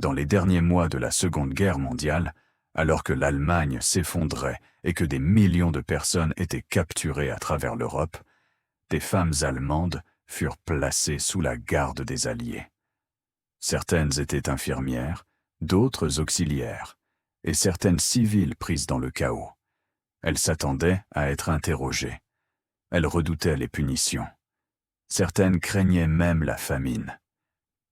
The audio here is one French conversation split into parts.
Dans les derniers mois de la Seconde Guerre mondiale, alors que l'Allemagne s'effondrait et que des millions de personnes étaient capturées à travers l'Europe, des femmes allemandes furent placées sous la garde des Alliés. Certaines étaient infirmières, d'autres auxiliaires, et certaines civiles prises dans le chaos. Elles s'attendaient à être interrogées. Elles redoutaient les punitions. Certaines craignaient même la famine.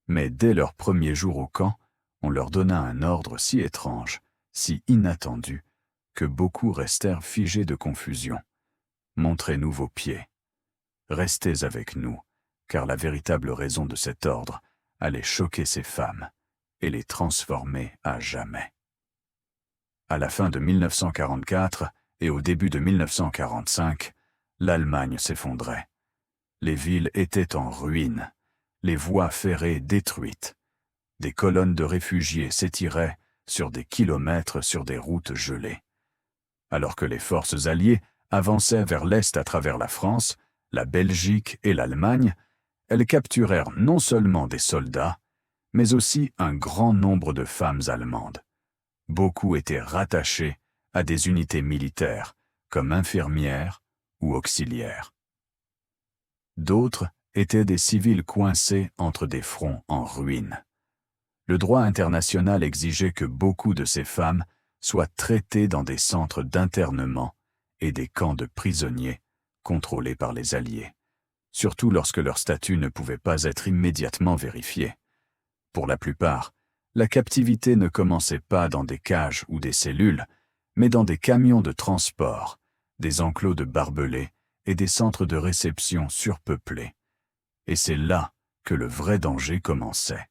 Mais dès leur premier jour au camp, on leur donna un ordre si étrange, si inattendu, que beaucoup restèrent figés de confusion. « Montrez-nous vos pieds. Restez avec nous, car la véritable raison de cet ordre allait choquer ces femmes et les transformer à jamais. » À la fin de 1944 et au début de 1945, l'Allemagne s'effondrait. Les villes étaient en ruine, les voies ferrées détruites. Des colonnes de réfugiés s'étiraient sur des kilomètres sur des routes gelées. Alors que les forces alliées avançaient vers l'est à travers la France, la Belgique et l'Allemagne, elles capturèrent non seulement des soldats, mais aussi un grand nombre de femmes allemandes. Beaucoup étaient rattachés à des unités militaires, comme infirmières ou auxiliaires. D'autres étaient des civils coincés entre des fronts en ruine. Le droit international exigeait que beaucoup de ces femmes soient traitées dans des centres d'internement et des camps de prisonniers contrôlés par les Alliés, surtout lorsque leur statut ne pouvait pas être immédiatement vérifié. Pour la plupart, la captivité ne commençait pas dans des cages ou des cellules, mais dans des camions de transport, des enclos de barbelés et des centres de réception surpeuplés. Et c'est là que le vrai danger commençait.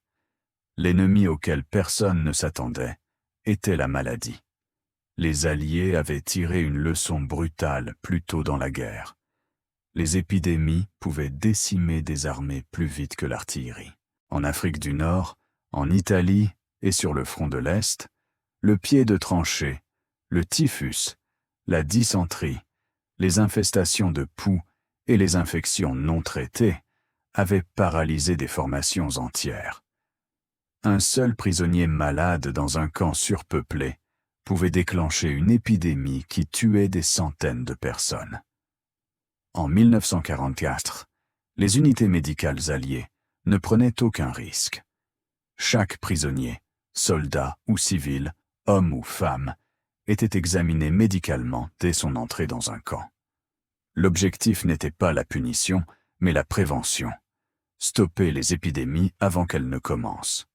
L'ennemi auquel personne ne s'attendait était la maladie. Les Alliés avaient tiré une leçon brutale plus tôt dans la guerre. Les épidémies pouvaient décimer des armées plus vite que l'artillerie. En Afrique du Nord, en Italie et sur le front de l'Est, le pied de tranchée, le typhus, la dysenterie, les infestations de poux et les infections non traitées avaient paralysé des formations entières. Un seul prisonnier malade dans un camp surpeuplé pouvait déclencher une épidémie qui tuait des centaines de personnes. En 1944, les unités médicales alliées ne prenaient aucun risque. Chaque prisonnier, soldat ou civil, homme ou femme, était examiné médicalement dès son entrée dans un camp. L'objectif n'était pas la punition, mais la prévention. Stopper les épidémies avant qu'elles ne commencent.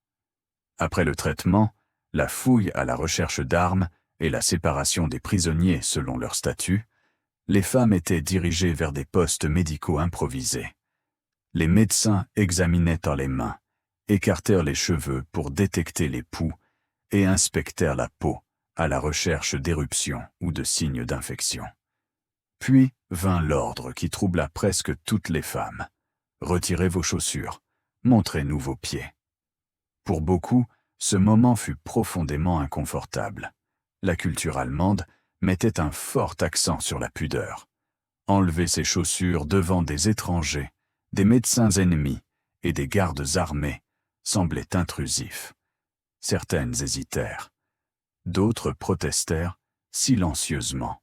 Après le traitement, la fouille à la recherche d'armes et la séparation des prisonniers selon leur statut, les femmes étaient dirigées vers des postes médicaux improvisés. Les médecins examinaient par les mains, écartèrent les cheveux pour détecter les poux et inspectèrent la peau à la recherche d'éruptions ou de signes d'infection. Puis vint l'ordre qui troubla presque toutes les femmes. Retirez vos chaussures, montrez-nous vos pieds. Pour beaucoup, ce moment fut profondément inconfortable. La culture allemande mettait un fort accent sur la pudeur. Enlever ses chaussures devant des étrangers, des médecins ennemis et des gardes armés semblait intrusif. Certaines hésitèrent. D'autres protestèrent silencieusement.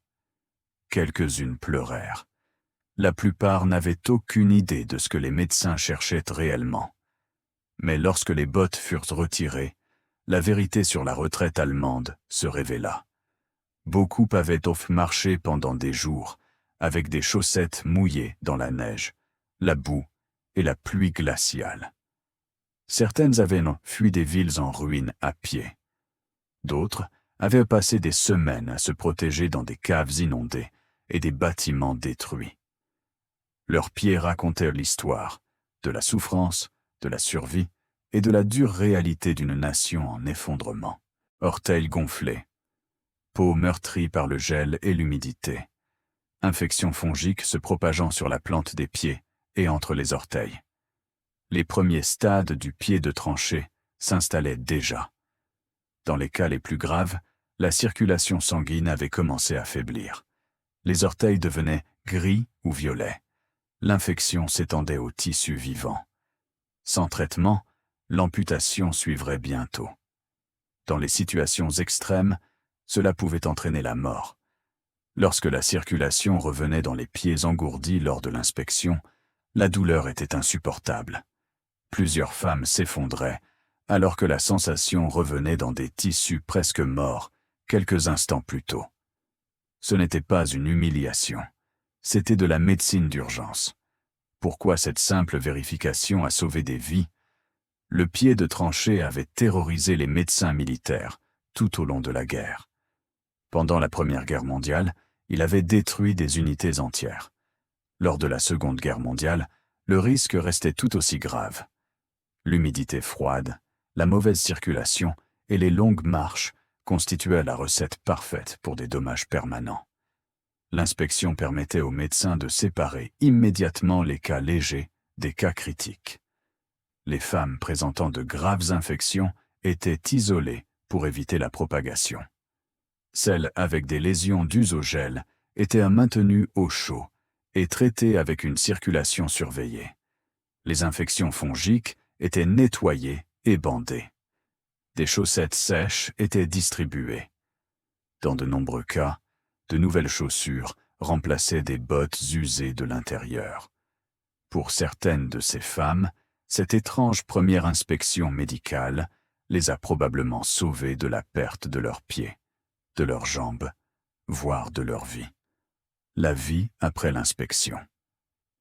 Quelques-unes pleurèrent. La plupart n'avaient aucune idée de ce que les médecins cherchaient réellement. Mais lorsque les bottes furent retirées, la vérité sur la retraite allemande se révéla. Beaucoup avaient marché pendant des jours, avec des chaussettes mouillées dans la neige, la boue et la pluie glaciale. Certaines avaient fui des villes en ruine à pied. D'autres avaient passé des semaines à se protéger dans des caves inondées et des bâtiments détruits. Leurs pieds racontèrent l'histoire, de la souffrance, de la survie et de la dure réalité d'une nation en effondrement. Orteils gonflés, peau meurtrie par le gel et l'humidité, infections fongiques se propageant sur la plante des pieds et entre les orteils. Les premiers stades du pied de tranchée s'installaient déjà. Dans les cas les plus graves, la circulation sanguine avait commencé à faiblir. Les orteils devenaient gris ou violets. L'infection s'étendait aux tissus vivants. Sans traitement, l'amputation suivrait bientôt. Dans les situations extrêmes, cela pouvait entraîner la mort. Lorsque la circulation revenait dans les pieds engourdis lors de l'inspection, la douleur était insupportable. Plusieurs femmes s'effondraient, alors que la sensation revenait dans des tissus presque morts quelques instants plus tôt. Ce n'était pas une humiliation, c'était de la médecine d'urgence. Pourquoi cette simple vérification a sauvé des vies? Le pied de tranchée avait terrorisé les médecins militaires tout au long de la guerre. Pendant la Première Guerre mondiale, il avait détruit des unités entières. Lors de la Seconde Guerre mondiale, le risque restait tout aussi grave. L'humidité froide, la mauvaise circulation et les longues marches constituaient la recette parfaite pour des dommages permanents. L'inspection permettait aux médecins de séparer immédiatement les cas légers des cas critiques. Les femmes présentant de graves infections étaient isolées pour éviter la propagation. Celles avec des lésions dues au gel étaient maintenues au chaud et traitées avec une circulation surveillée. Les infections fongiques étaient nettoyées et bandées. Des chaussettes sèches étaient distribuées. Dans de nombreux cas, de nouvelles chaussures remplaçaient des bottes usées de l'intérieur. Pour certaines de ces femmes, cette étrange première inspection médicale les a probablement sauvées de la perte de leurs pieds, de leurs jambes, voire de leur vie. La vie après l'inspection.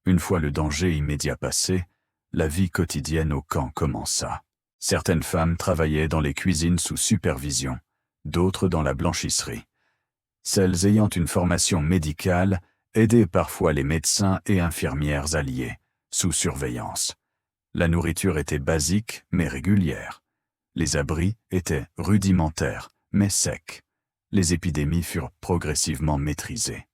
Une fois le danger immédiat passé, la vie quotidienne au camp commença. Certaines femmes travaillaient dans les cuisines sous supervision, d'autres dans la blanchisserie. Celles ayant une formation médicale aidaient parfois les médecins et infirmières alliés, sous surveillance. La nourriture était basique mais régulière. Les abris étaient rudimentaires mais secs. Les épidémies furent progressivement maîtrisées.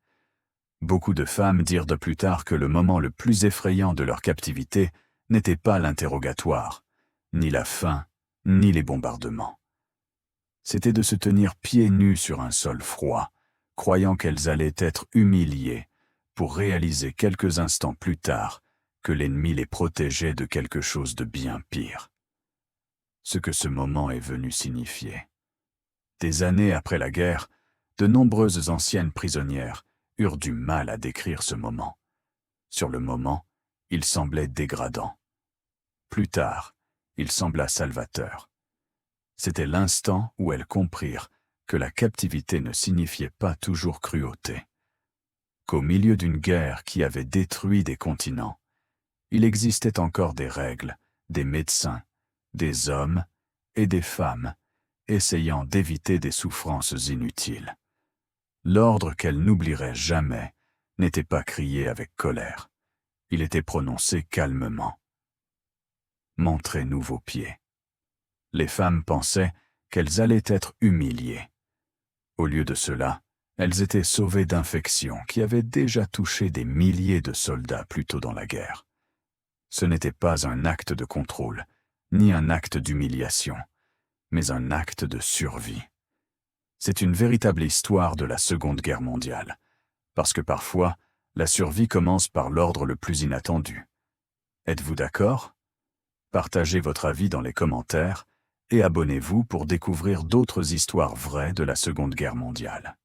Beaucoup de femmes dirent de plus tard que le moment le plus effrayant de leur captivité n'était pas l'interrogatoire, ni la faim, ni les bombardements. C'était de se tenir pieds nus sur un sol froid, croyant qu'elles allaient être humiliées, pour réaliser quelques instants plus tard que l'ennemi les protégeait de quelque chose de bien pire. Ce que ce moment est venu signifier. Des années après la guerre, de nombreuses anciennes prisonnières eurent du mal à décrire ce moment. Sur le moment, il semblait dégradant. Plus tard, il sembla salvateur. C'était l'instant où elles comprirent que la captivité ne signifiait pas toujours cruauté. Qu'au milieu d'une guerre qui avait détruit des continents, il existait encore des règles, des médecins, des hommes et des femmes essayant d'éviter des souffrances inutiles. L'ordre qu'elles n'oublieraient jamais n'était pas crié avec colère. Il était prononcé calmement. Montrez-nous vos pieds. Les femmes pensaient qu'elles allaient être humiliées. Au lieu de cela, elles étaient sauvées d'infections qui avaient déjà touché des milliers de soldats plus tôt dans la guerre. Ce n'était pas un acte de contrôle, ni un acte d'humiliation, mais un acte de survie. C'est une véritable histoire de la Seconde Guerre mondiale, parce que parfois, la survie commence par l'ordre le plus inattendu. Êtes-vous d'accord? Partagez votre avis dans les commentaires et abonnez-vous pour découvrir d'autres histoires vraies de la Seconde Guerre mondiale.